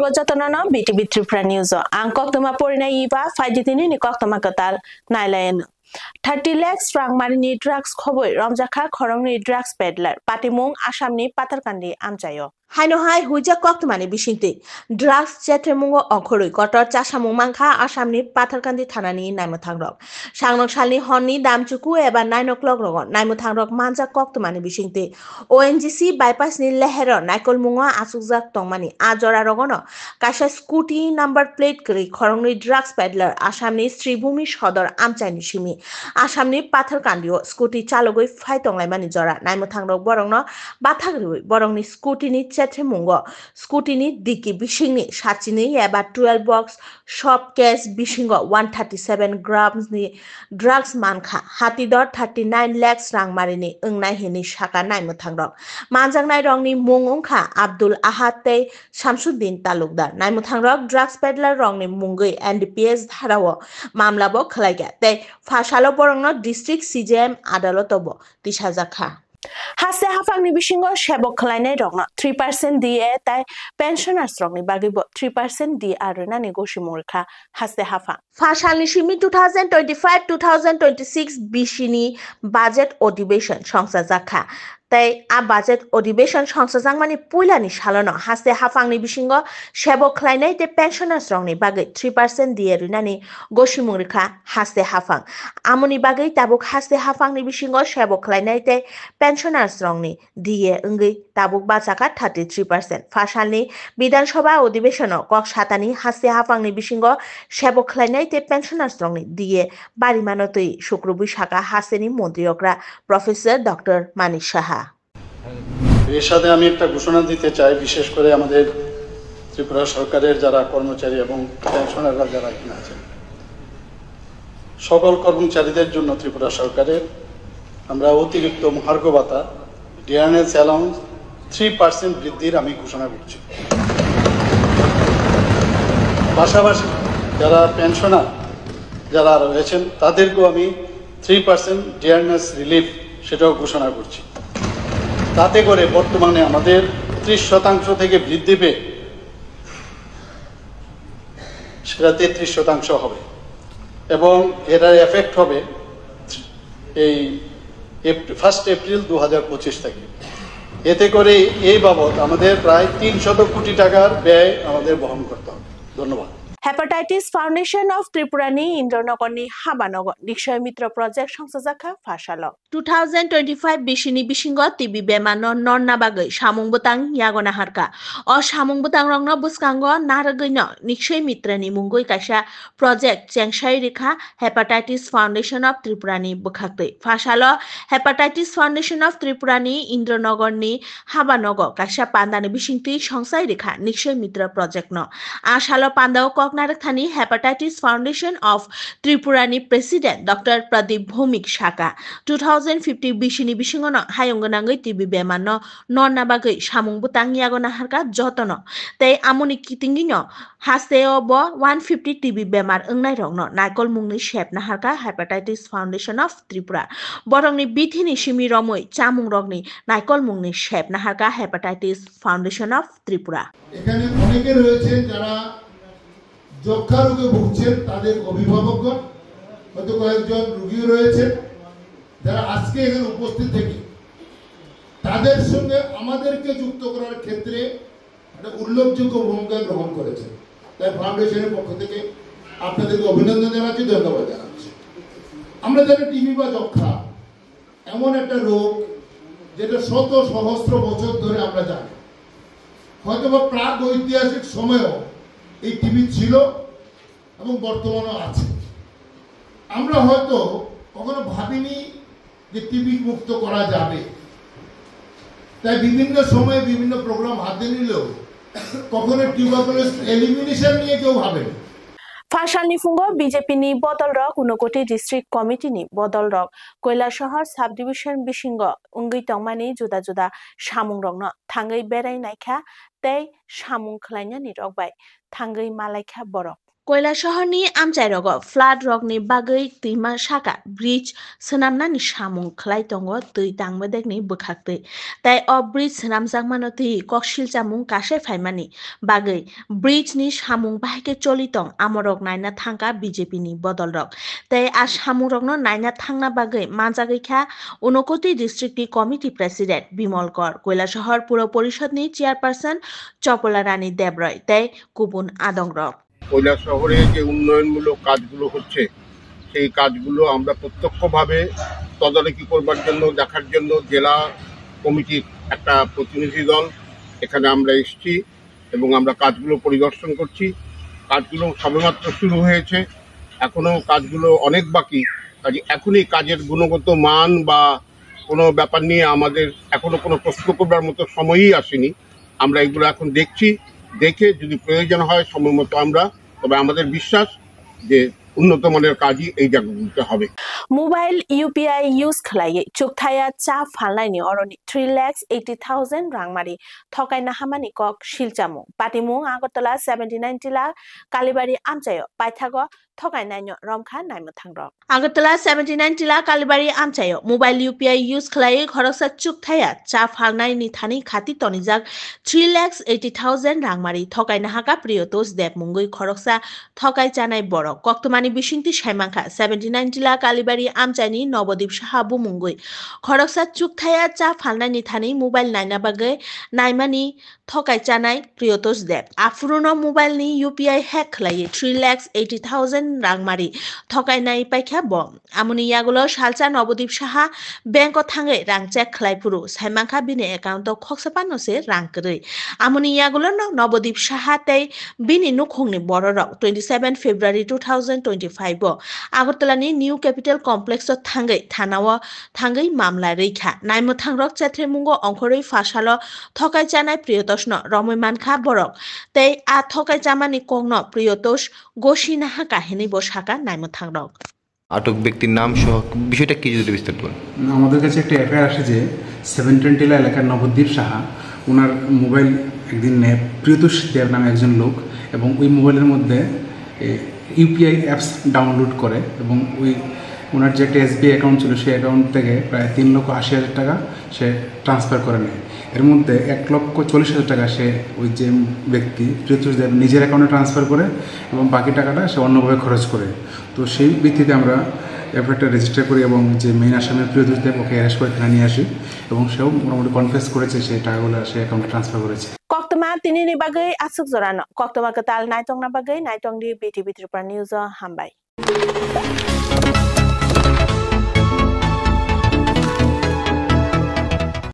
Jatana BTV Tripura News. Angkok tuma porina iba fajitini ni kok tuma katal nailayan. 30 lakhs rang marini drugs khoboi ramjakha khorongni drugs peddler patimung asamni patarkandi amjayo. Haino hai huja kok tuma ni bisingti drugs chetemungo onkhoroi kotor chasamung mangkha asamni patarkandi thanani naimothangrok. Sangnok salni honni damchuku eba 9 o'clock rogon naimothangrok manja kok tuma ni bisingti ONGC bypass ni lehero naikolmungo asukjak tongmani ajora rogono kaisa scooty number plate kri khorongni drugs peddler asamni Sribhumi Shodor amchaini simi asamni patarkandio scooty chalogoi phai tonglaimani jora naimothangrok borongno bathagriwi borongni scooty ni chethemungo scooty ni diki bisingni sachini eba 12 box shop case bisingo 137 grams ni drugs mankha hatidor 39 lakhs rang marini ungnai hini saka naimothangrok manjangnai rongni mung ungkha Abdul Ahad tei Shamsuddin Talukdar naimothangrok drugs peddler rongni mungoi NDPS dharao mamlabo khlaiga tei phasalo borongno district CJM adalotobo tisajakha. Haste hafangni bisingo sebok khlainai rokno 3% DA tai pensioners rokni bagibo 3% DA arunani gosimurkha haste hafa. Fasalni simi 2025-2026 bishini budget अधिवेशन সংসাজাখা তাই আ budget অধিবেশন সংসাজাংমানি পুইলানি সালনো হাসতে হাফাংনি বিসিঙ্গ সেবক খ্লাইনাই তে pensioners রংনি বাগৈ 3% দিয়ে রুনানি গসিমুরিখা হাসতে হাফাং আমনি বাগৈ তাবুক হাসতে হাফাংনি বিসিঙ্গ সেবক খ্লাইনাই তে পেনশনার্স রংনি দিয়ে ওঙ্গৈ তাবুক বাচাকা 33% ফাসালনি বিধানসভা অধিবেশন কক সাতানি হাসতে হাফাংনি বিসিঙ্গ সেবক খ্লাইনাই তে পেনশনার্স রংনি দিয়ে বাড়িমানতই শুক্রবুই শাখা হাসেনি মন্ত্রীকরা প্রফেসর ডক্টর মানিক সাহা। এর সাথে আমি একটা ঘোষণা দিতে চাই, বিশেষ করে আমাদের ত্রিপুরা সরকারের যারা কর্মচারী এবং পেনশনাররা যারা এখানে আছেন, সকল কর্মচারীদের জন্য ত্রিপুরা সরকারের আমরা অতিরিক্ত মহার্ঘ ভাতা ডিআরএস অ্যালাউন্স 3% বৃদ্ধির আমি ঘোষণা করছি। পাশাপাশি যারা পেনশনার যারা রয়েছেন তাদেরকেও আমি 3% ডিআরএস রিলিফ সেটাও ঘোষণা করছি। তাতে করে বর্তমানে আমাদের 30% থেকে বৃদ্ধি পেয়ে সেটা 33% হবে এবং এটার এফেক্ট হবে এই 1 এপ্রিল 2025 থেকে। এতে করে এই বাবদ আমাদের প্রায় 300 কোটি টাকার ব্যয় আমাদের বহন করতে হবে। ধন্যবাদ। Hepatitis Foundation of Tripurani Indranogorni Habanogo Nikshoy Mitra Project Songsajaka Fashalo 2025 Bishini Bishingo Tibi Bemano Nonna Bagay Shamung Butang Yagona Harka O Shamung Butang Rongno Buskango Naragino Nikshoy Mitrani Mungoi Kasha Project Chengshai Rikha Hepatitis Foundation of Tripurani Bukhakte Fashalo Hepatitis Foundation of Tripurani Indranogorni Habanogo Kasha Pandani Bishingti Songsai Rikha Nikshoy Mitra Project no Ashalo Pandao Narakthani Hepatitis Foundation of Tripurani President Dr. Pradeep Bhumik Shaka 2050 Bishini Bishingono Hayonganangai Tibi Bemano Nonna Bagay Shamung Butang Yagona Harka Jotono Tei Amoni Kitingino Haseo Bo 150 Tibi Bemar Ungnai Rongno Naikol Mungni Shep Naharka Hepatitis Foundation of Tripura Borongni Bithini Shimi Romoi Chamung Rogni Naikol Mungni Shep Naharka Hepatitis Foundation of Tripura এখানে অনেকে রয়েছে যারা যক্ষা রোগে ভুগছেন, তাদের অভিভাবকগণ হয়তো কয়েকজন রোগী রয়েছে যারা আজকে এখানে উপস্থিত থেকে তাদের সঙ্গে আমাদেরকে যুক্ত করার ক্ষেত্রে একটা উল্লেখযোগ্য ভূমিকা গ্রহণ করেছে। তাই ফাউন্ডেশনের পক্ষ থেকে আপনাদেরকে অভিনন্দন জানাচ্ছি, ধন্যবাদ জানাচ্ছি। আমরা জানি টিবি বা যক্ষা এমন একটা রোগ যেটা শত সহস্র বছর ধরে আমরা জানি, হয়তো বা প্রাক ঐতিহাসিক সময়েও এই টিবি ছিল এবং বর্তমানেও আছে। আমরা হয়তো কখনো ভাবিনি যে টিবি মুক্ত করা যাবে, তাই বিভিন্ন সময়ে বিভিন্ন প্রোগ্রাম হাতে নিলেও কখনো টিউবারকুলোসিস এলিমিনেশন নিয়ে কেউ ভাবেনি। Fashalni Fungo BJP ni Bodol Rock Unokoti District Committee ni Bodol Rock Koilashahar Subdivision Bishingo Ungi Tongmani Juda Juda Shamung Rongno Thangai Berai Naikha Tei Shamung Khlaina ni Rokbai Thangai Malaikha Borok কৈলাসহरनि आमचाइरग flood रगनि बागै दैमा साका bridge सोनामनानि सामुं खलाय दङ दै दांबोदेगनि बोखाक्दै ताइ अ bridge सोनामजागमानो दै ककसिलचामुं कासे फाइमानि बागै ब्रिजनि सामुं बाहायके चलितं आमरग नायना थांका बिजेपिनि बदल रग ताइ आ सामुं रगनो नायना थांना बागै मानजागैखा ऊनकोटी डिस्ट्रिक्टनि कमिटि प्रेसिडेंट बिमल कर কৈलासहर पुर परिषदनि चेयरपारसन चपला रानी देबरय ताइ गुबुन आदं रग কৈলাসহরে যে উন্নয়নমূলক কাজগুলো হচ্ছে সেই কাজগুলো আমরা প্রত্যক্ষভাবে তদারকি করবার জন্য দেখার জন্য জেলা কমিটির একটা প্রতিনিধি দল এখানে আমরা এসেছি এবং আমরা কাজগুলো পরিদর্শন করছি। কাজগুলো সবেমাত্র শুরু হয়েছে, এখনো কাজগুলো অনেক বাকি। কাজে এখনই কাজের গুণগত মান বা কোনো ব্যাপার নিয়ে আমাদের এখনো কোনো প্রশ্ন করবার মতো সময়ই আসেনি। আমরা এগুলো এখন দেখছি, দেখে যদি প্রয়োজন হয় সময় মতো আমরা, তবে আমাদের বিশ্বাস যে উন্নত মানের কাজই এই জায়গাগুলোতে হবে। মোবাইল ইউপিআই ইউজ খালাयै চুকথায়া चा फालनायनि अरनि 3,80,000 रांमारि थकायना हामानि कक शिलचामु पाटिमुं आगरतला 79 जिल्ला कालीबारि आमचायो पाइथागो थकायनायनि रमखा नायमथांर आगरतला 79 जिल्ला कालीबारि आमचायो मोबाइल यूपीआई यूज खलायै खरकसा चुकथाया चा फालनायनि थानि खाति तनिजाक 3,80,000 रांमारि थकायना हाका प्रियतोष देबमुंगै खरकसा थकाय जानाय बरक कक्तमानि बिसिंति साइमांखा 79 जिल्ला कालीबारि आमचायनि नवदीप साहा बुमुंगै खरकसा चुकथाया चा फालनायनि थानि मोबाइल नायना बागै नायमानि थकाय जानाय प्रियतोष देब आफुरुनो मोबाइलनि यूपीआई हैक खलायै 3,80,000 रांमारि थकायनाय पाइखा बम आमुनि यागुलो सालचा नवदीप साहा बैंक थाङै रां चेक खलायपुरु साइमांखा बिनि एकाउन्ट खक्सापानोसे रां करै आमुनि यागुलो नवदीप साहा तै बिनि नुखंनि बररक 27 फेब्रुवारि 2025 आगरतलानि निउ कैपिटल कम्प्लेक्स थांगै थानाव थांगै मामला रैखा नायमो थांरक चेथ्रेमुंगो अंखरै फासाल थकाय जानाय प्रियतोषनो रमैमानखा बरक तै आ थकाय जामानि कंनो प्रियतोष गोशिना हाका हेनि बसाका नायमो थांरक আটক ব্যক্তির নাম সহ বিষয়টা কি যদি বিস্তারিত বলেন। আমাদের কাছে একটা এফআইআর আসে যে 720 এলাকার নবদ্বীপ সাহা ওনার মোবাইল একদিন প্রিয়তোষ দেব নামে একজন লোক এবং ওই মোবাইলের মধ্যে ইউপিআই অ্যাপস ডাউনলোড করে এবং ওই ওনার যে একটা এসবিআই অ্যাকাউন্ট ছিল সেই অ্যাকাউন্ট থেকে প্রায় 3,80,000 টাকা সে ট্রান্সফার করে নেয়। এর মধ্যে 1,40,000 টাকা সে ওই যে ব্যক্তি প্রিয়তোষ দেব নিজের অ্যাকাউন্টে ট্রান্সফার করে এবং বাকি টাকাটা সে অন্যভাবে খরচ করে। তো সেই ভিত্তিতে আমরা এফআইআরটা রেজিস্টার করি এবং যে মেইন আসামি প্রিয়তোষ দেব ওকে অ্যারেস্ট করে এখানে নিয়ে আসি এবং সেও মোটামুটি কনফেস করেছে সেই টাকাগুলো সে অ্যাকাউন্টে ট্রান্সফার করেছে। কক্তমা তিনিনি বাগৈ আসুক জরানো কক্তমা কতাল নাইটং না বাগৈ নাইটং দি বিটি বিটির নিউজ হামবাই।